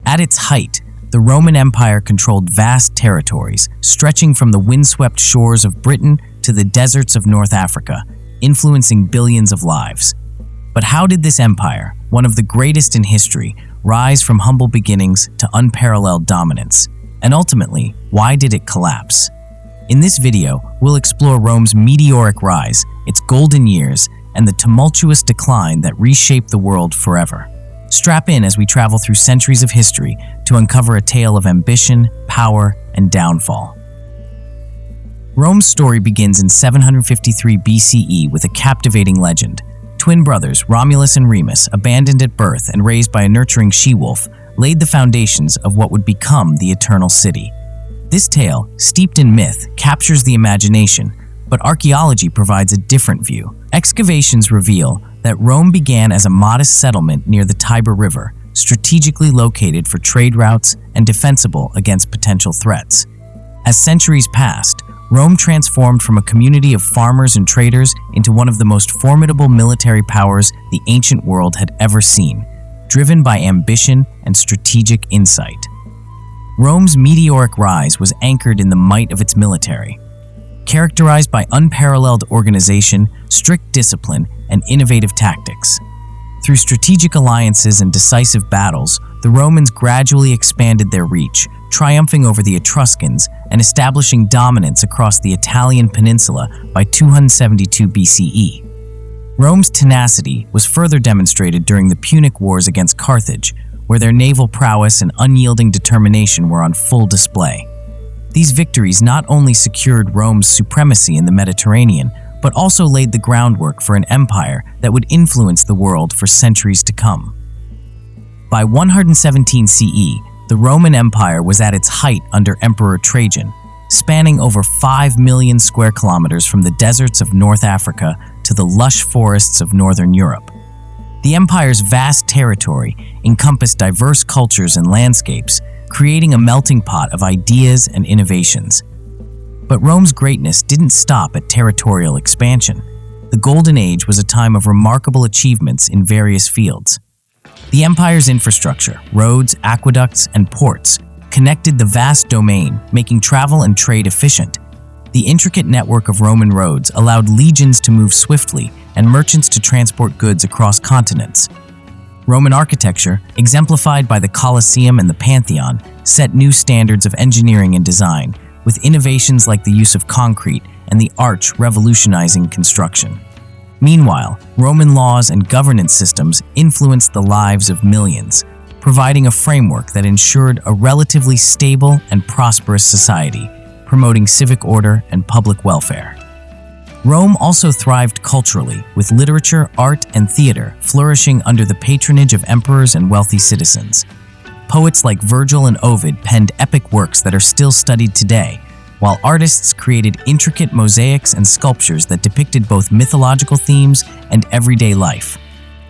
At its height, the Roman Empire controlled vast territories, stretching from the windswept shores of Britain to the deserts of North Africa, influencing billions of lives. But how did this empire, one of the greatest in history, rise from humble beginnings to unparalleled dominance? And ultimately, why did it collapse? In this video, we'll explore Rome's meteoric rise, its golden years, and the tumultuous decline that reshaped the world forever. Strap in as we travel through centuries of history to uncover a tale of ambition, power, and downfall. Rome's story begins in 753 BCE with a captivating legend. Twin brothers, Romulus and Remus, abandoned at birth and raised by a nurturing she-wolf, laid the foundations of what would become the Eternal City. This tale, steeped in myth, captures the imagination, but archaeology provides a different view. Excavations reveal that Rome began as a modest settlement near the Tiber River, strategically located for trade routes and defensible against potential threats. As centuries passed, Rome transformed from a community of farmers and traders into one of the most formidable military powers the ancient world had ever seen, driven by ambition and strategic insight. Rome's meteoric rise was anchored in the might of its military. Characterized by unparalleled organization, strict discipline, and innovative tactics. Through strategic alliances and decisive battles, the Romans gradually expanded their reach, triumphing over the Etruscans and establishing dominance across the Italian peninsula by 272 BCE. Rome's tenacity was further demonstrated during the Punic Wars against Carthage, where their naval prowess and unyielding determination were on full display. These victories not only secured Rome's supremacy in the Mediterranean, but also laid the groundwork for an empire that would influence the world for centuries to come. By 117 CE, the Roman Empire was at its height under Emperor Trajan, spanning over 5 million square kilometers from the deserts of North Africa to the lush forests of Northern Europe. The empire's vast territory encompassed diverse cultures and landscapes, creating a melting pot of ideas and innovations. But Rome's greatness didn't stop at territorial expansion. The Golden Age was a time of remarkable achievements in various fields. The empire's infrastructure, roads, aqueducts, and ports, connected the vast domain, making travel and trade efficient. The intricate network of Roman roads allowed legions to move swiftly and merchants to transport goods across continents. Roman architecture, exemplified by the Colosseum and the Pantheon, set new standards of engineering and design, with innovations like the use of concrete and the arch revolutionizing construction. Meanwhile, Roman laws and governance systems influenced the lives of millions, providing a framework that ensured a relatively stable and prosperous society, promoting civic order and public welfare. Rome also thrived culturally, with literature, art, and theater flourishing under the patronage of emperors and wealthy citizens. Poets like Virgil and Ovid penned epic works that are still studied today, while artists created intricate mosaics and sculptures that depicted both mythological themes and everyday life.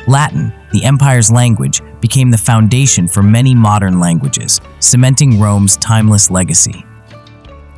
Latin, the empire's language, became the foundation for many modern languages, cementing Rome's timeless legacy.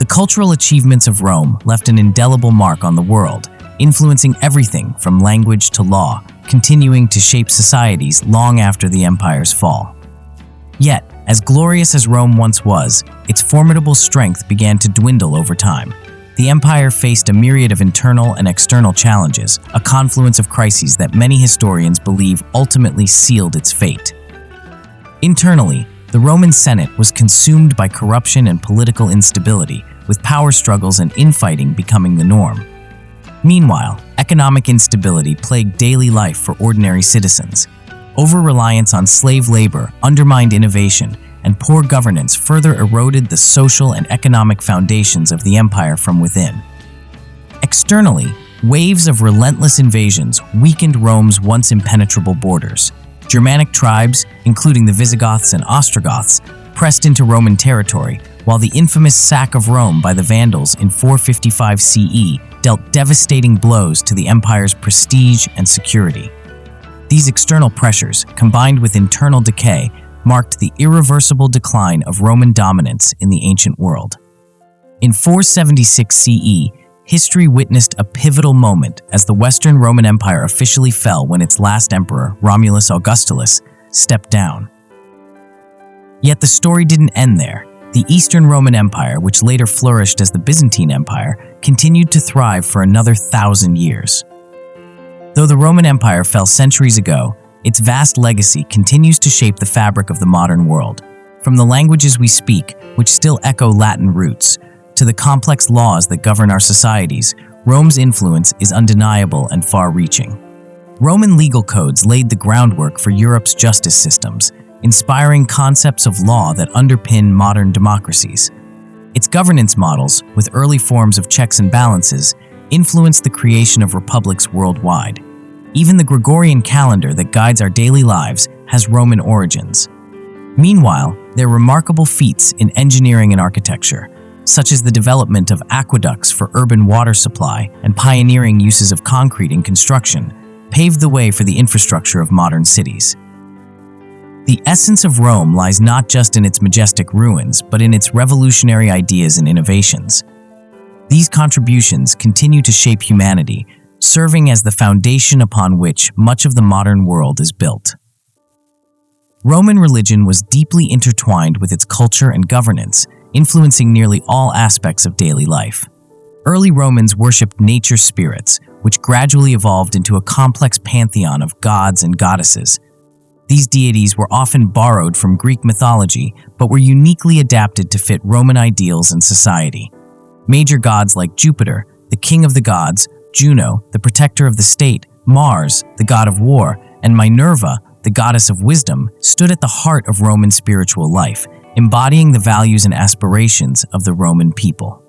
The cultural achievements of Rome left an indelible mark on the world, influencing everything from language to law, continuing to shape societies long after the empire's fall. Yet, as glorious as Rome once was, its formidable strength began to dwindle over time. The empire faced a myriad of internal and external challenges, a confluence of crises that many historians believe ultimately sealed its fate. Internally, the Roman Senate was consumed by corruption and political instability, with power struggles and infighting becoming the norm. Meanwhile, economic instability plagued daily life for ordinary citizens. Over-reliance on slave labor undermined innovation, and poor governance further eroded the social and economic foundations of the empire from within. Externally, waves of relentless invasions weakened Rome's once impenetrable borders. Germanic tribes, including the Visigoths and Ostrogoths, pressed into Roman territory, while the infamous sack of Rome by the Vandals in 455 CE dealt devastating blows to the empire's prestige and security. These external pressures, combined with internal decay, marked the irreversible decline of Roman dominance in the ancient world. In 476 CE, history witnessed a pivotal moment as the Western Roman Empire officially fell when its last emperor, Romulus Augustulus, stepped down. Yet the story didn't end there. The Eastern Roman Empire, which later flourished as the Byzantine Empire, continued to thrive for another 1,000 years. Though the Roman Empire fell centuries ago, its vast legacy continues to shape the fabric of the modern world. From the languages we speak, which still echo Latin roots, to the complex laws that govern our societies, Rome's influence is undeniable and far-reaching. Roman legal codes laid the groundwork for Europe's justice systems, inspiring concepts of law that underpin modern democracies. Its governance models, with early forms of checks and balances, influenced the creation of republics worldwide. Even the Gregorian calendar that guides our daily lives has Roman origins. Meanwhile, their remarkable feats in engineering and architecture, such as the development of aqueducts for urban water supply and pioneering uses of concrete in construction, paved the way for the infrastructure of modern cities. The essence of Rome lies not just in its majestic ruins, but in its revolutionary ideas and innovations. These contributions continue to shape humanity, serving as the foundation upon which much of the modern world is built. Roman religion was deeply intertwined with its culture and governance, influencing nearly all aspects of daily life. Early Romans worshipped nature spirits, which gradually evolved into a complex pantheon of gods and goddesses. These deities were often borrowed from Greek mythology, but were uniquely adapted to fit Roman ideals and society. Major gods like Jupiter, the king of the gods, Juno, the protector of the state, Mars, the god of war, and Minerva, the goddess of wisdom, stood at the heart of Roman spiritual life, embodying the values and aspirations of the Roman people.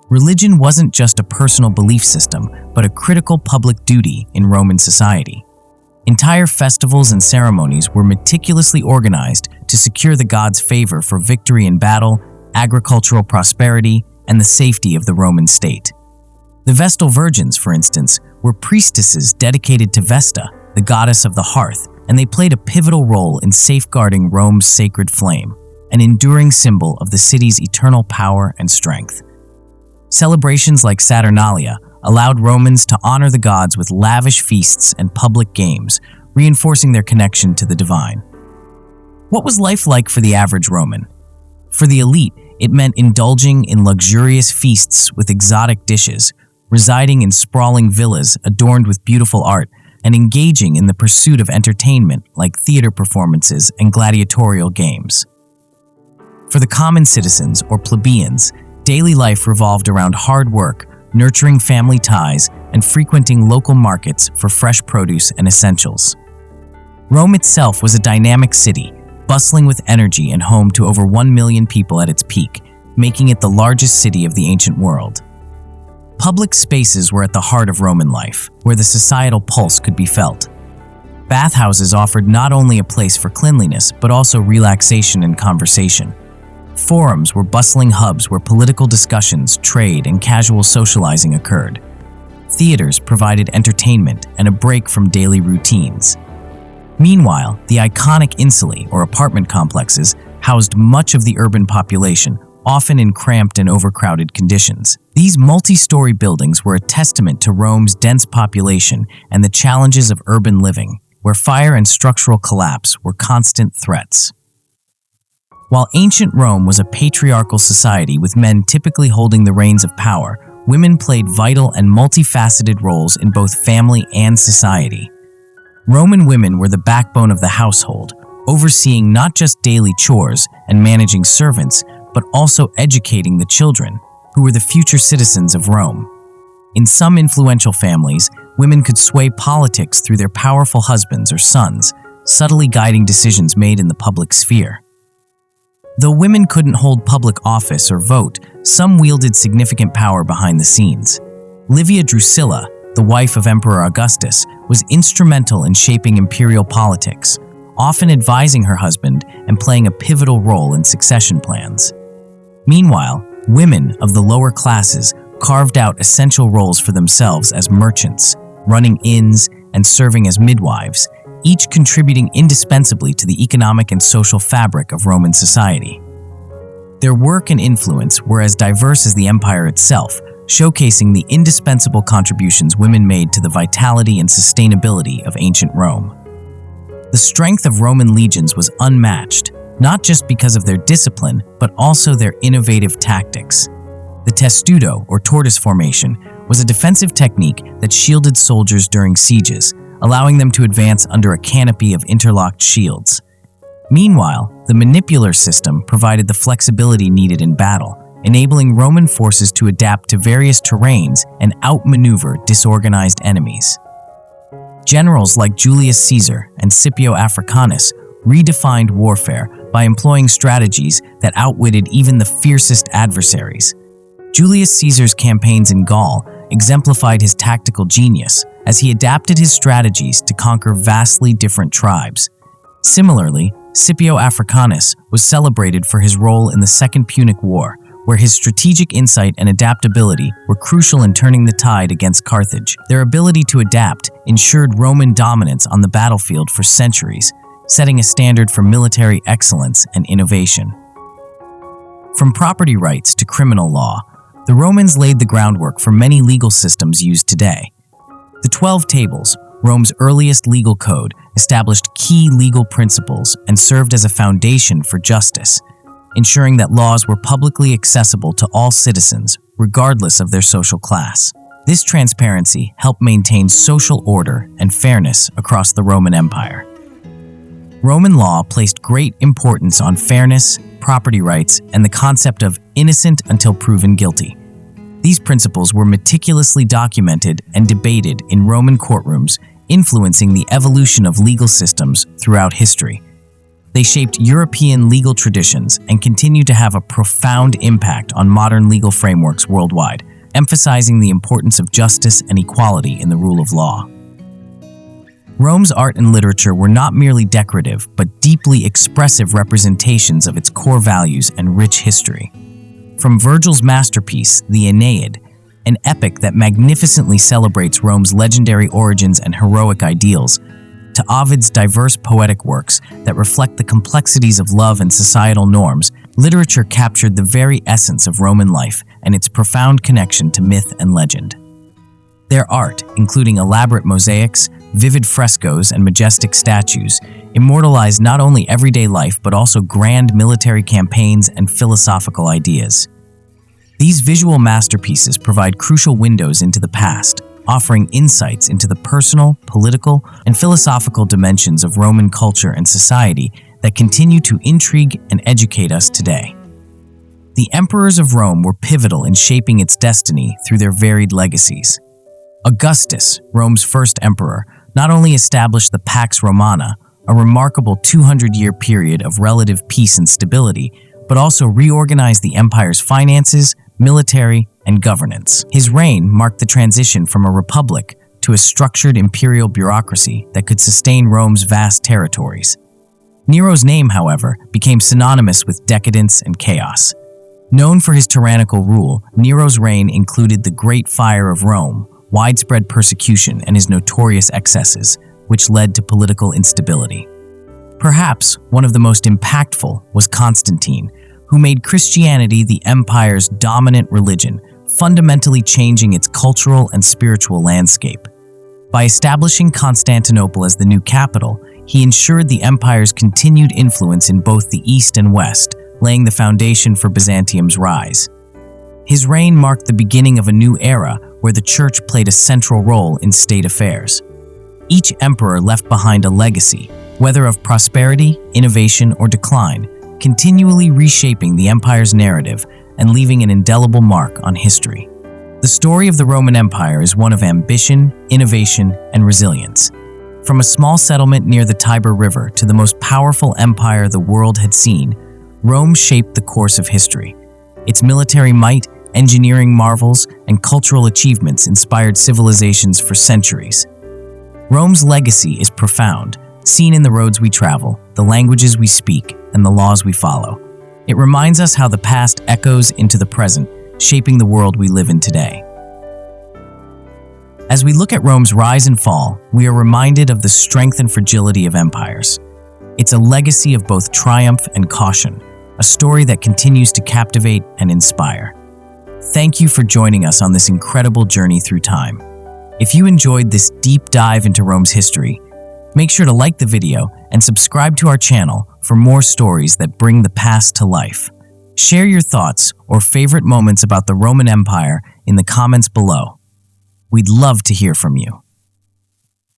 Religion wasn't just a personal belief system, but a critical public duty in Roman society. Entire festivals and ceremonies were meticulously organized to secure the gods' favor for victory in battle, agricultural prosperity, and the safety of the Roman state. The Vestal Virgins, for instance, were priestesses dedicated to Vesta, the goddess of the hearth, and they played a pivotal role in safeguarding Rome's sacred flame, an enduring symbol of the city's eternal power and strength. Celebrations like Saturnalia allowed Romans to honor the gods with lavish feasts and public games, reinforcing their connection to the divine. What was life like for the average Roman? For the elite, it meant indulging in luxurious feasts with exotic dishes, residing in sprawling villas adorned with beautiful art, and engaging in the pursuit of entertainment like theater performances and gladiatorial games. For the common citizens, or plebeians, daily life revolved around hard work, nurturing family ties, and frequenting local markets for fresh produce and essentials. Rome itself was a dynamic city, bustling with energy and home to over 1 million people at its peak, making it the largest city of the ancient world. Public spaces were at the heart of Roman life, where the societal pulse could be felt. Bathhouses offered not only a place for cleanliness, but also relaxation and conversation. Forums were bustling hubs where political discussions, trade, and casual socializing occurred. Theaters provided entertainment and a break from daily routines. Meanwhile, the iconic insulae, or apartment complexes, housed much of the urban population, often in cramped and overcrowded conditions. These multi-story buildings were a testament to Rome's dense population and the challenges of urban living, where fire and structural collapse were constant threats. While ancient Rome was a patriarchal society with men typically holding the reins of power, women played vital and multifaceted roles in both family and society. Roman women were the backbone of the household, overseeing not just daily chores and managing servants, but also educating the children, who were the future citizens of Rome. In some influential families, women could sway politics through their powerful husbands or sons, subtly guiding decisions made in the public sphere. Though women couldn't hold public office or vote, some wielded significant power behind the scenes. Livia Drusilla, the wife of Emperor Augustus, was instrumental in shaping imperial politics, often advising her husband and playing a pivotal role in succession plans. Meanwhile, women of the lower classes carved out essential roles for themselves as merchants, running inns, and serving as midwives, each contributing indispensably to the economic and social fabric of Roman society. Their work and influence were as diverse as the empire itself, showcasing the indispensable contributions women made to the vitality and sustainability of ancient Rome. The strength of Roman legions was unmatched, not just because of their discipline, but also their innovative tactics. The testudo, or tortoise formation, was a defensive technique that shielded soldiers during sieges, allowing them to advance under a canopy of interlocked shields. Meanwhile, the manipular system provided the flexibility needed in battle, enabling Roman forces to adapt to various terrains and outmaneuver disorganized enemies. Generals like Julius Caesar and Scipio Africanus redefined warfare by employing strategies that outwitted even the fiercest adversaries. Julius Caesar's campaigns in Gaul exemplified his tactical genius as he adapted his strategies to conquer vastly different tribes. Similarly, Scipio Africanus was celebrated for his role in the Second Punic War, where his strategic insight and adaptability were crucial in turning the tide against Carthage. Their ability to adapt ensured Roman dominance on the battlefield for centuries, setting a standard for military excellence and innovation. From property rights to criminal law, the Romans laid the groundwork for many legal systems used today. The 12 Tables, Rome's earliest legal code, established key legal principles and served as a foundation for justice, ensuring that laws were publicly accessible to all citizens, regardless of their social class. This transparency helped maintain social order and fairness across the Roman Empire. Roman law placed great importance on fairness, property rights, and the concept of innocent until proven guilty. These principles were meticulously documented and debated in Roman courtrooms, influencing the evolution of legal systems throughout history. They shaped European legal traditions and continue to have a profound impact on modern legal frameworks worldwide, emphasizing the importance of justice and equality in the rule of law. Rome's art and literature were not merely decorative, but deeply expressive representations of its core values and rich history. From Virgil's masterpiece, the Aeneid, an epic that magnificently celebrates Rome's legendary origins and heroic ideals, to Ovid's diverse poetic works that reflect the complexities of love and societal norms, literature captured the very essence of Roman life and its profound connection to myth and legend. Their art, including elaborate mosaics, vivid frescoes, and majestic statues, immortalized not only everyday life but also grand military campaigns and philosophical ideas. These visual masterpieces provide crucial windows into the past, offering insights into the personal, political, and philosophical dimensions of Roman culture and society that continue to intrigue and educate us today. The emperors of Rome were pivotal in shaping its destiny through their varied legacies. Augustus, Rome's first emperor, not only established the Pax Romana, a remarkable 200-year period of relative peace and stability, but also reorganized the empire's finances, military, and governance. His reign marked the transition from a republic to a structured imperial bureaucracy that could sustain Rome's vast territories. Nero's name, however, became synonymous with decadence and chaos. Known for his tyrannical rule, Nero's reign included the Great Fire of Rome, widespread persecution, and his notorious excesses, which led to political instability. Perhaps one of the most impactful was Constantine, who made Christianity the empire's dominant religion, fundamentally changing its cultural and spiritual landscape. By establishing Constantinople as the new capital, he ensured the empire's continued influence in both the East and West, laying the foundation for Byzantium's rise. His reign marked the beginning of a new era where the church played a central role in state affairs. Each emperor left behind a legacy, whether of prosperity, innovation, or decline, continually reshaping the empire's narrative and leaving an indelible mark on history. The story of the Roman Empire is one of ambition, innovation, and resilience. From a small settlement near the Tiber River to the most powerful empire the world had seen, Rome shaped the course of history. Its military might, engineering marvels, and cultural achievements inspired civilizations for centuries. Rome's legacy is profound, seen in the roads we travel, the languages we speak, and the laws we follow. It reminds us how the past echoes into the present, shaping the world we live in today. As we look at Rome's rise and fall, we are reminded of the strength and fragility of empires. It's a legacy of both triumph and caution, a story that continues to captivate and inspire. Thank you for joining us on this incredible journey through time. If you enjoyed this deep dive into Rome's history, Make sure to like the video and subscribe to our channel for more stories that bring the past to life. Share your thoughts or favorite moments about the Roman Empire in the comments below. We'd love to hear from you.